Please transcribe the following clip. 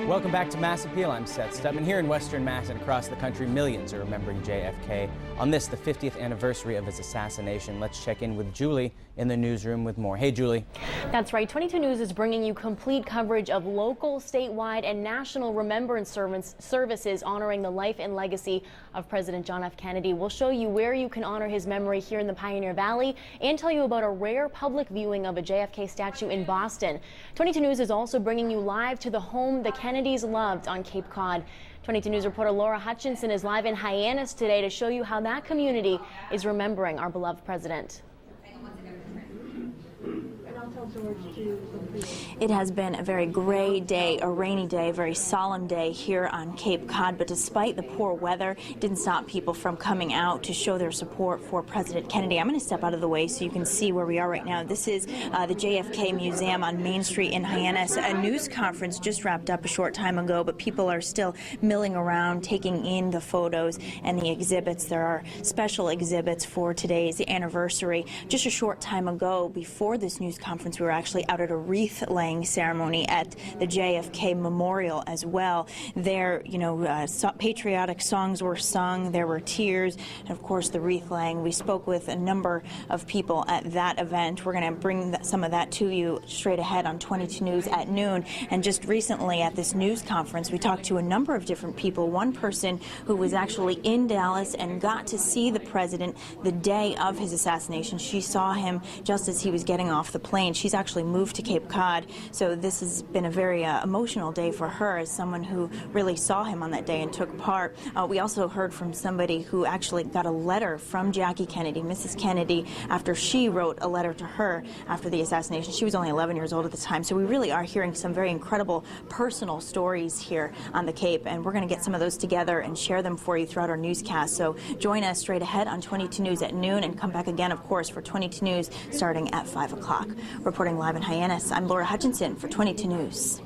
Welcome back to Mass Appeal. I'm Seth Stubman. Here in Western Mass and across the country, millions are remembering JFK on this, the 50th anniversary of his assassination. Let's check in with Julie in the newsroom with more. Hey, Julie. That's right. 22 News is bringing you complete coverage of local, statewide, and national remembrance services honoring the life and legacy of President John F. Kennedy. We'll show you where you can honor his memory here in the Pioneer Valley and tell you about a rare public viewing of a JFK statue in Boston. 22 News is also bringing you live to the home the Kennedys loved on Cape Cod. 22 News reporter Laura Hutchinson is live in Hyannis today to show you how that community is remembering our beloved president. It has been a very gray day, a rainy day, a very solemn day here on Cape Cod, but despite the poor weather, it didn't stop people from coming out to show their support for President Kennedy. I'm going to step out of the way so you can see where we are right now. This is the JFK Museum on Main Street in Hyannis. A news conference just wrapped up a short time ago, but people are still milling around, taking in the photos and the exhibits. There are special exhibits for today's anniversary. Just a short time ago, before this news conference, we were actually out at a wreath-laying ceremony at the JFK Memorial as well. There, patriotic songs were sung, there were tears, and of course the wreath-laying. We spoke with a number of people at that event. We're going to bring some of that to you straight ahead on 22 News at noon. And just recently at this news conference, we talked to a number of different people. One person who was actually in Dallas and got to see the president the day of his assassination. She saw him just as he was getting off the plane. She's actually moved to Cape Cod, so this has been a very emotional day for her as someone who really saw him on that day and took part. We also heard from somebody who actually got a letter from Jackie Kennedy, Mrs. Kennedy, after she wrote a letter to her after the assassination. She was only 11 years old at the time, so we really are hearing some very incredible personal stories here on the Cape, and we're going to get some of those together and share them for you throughout our newscast. So join us straight ahead on 22 News at noon, and come back again, of course, for 22 News starting at 5 o'clock. Reporting live in Hyannis, I'm Laura Hutchinson for 22 News.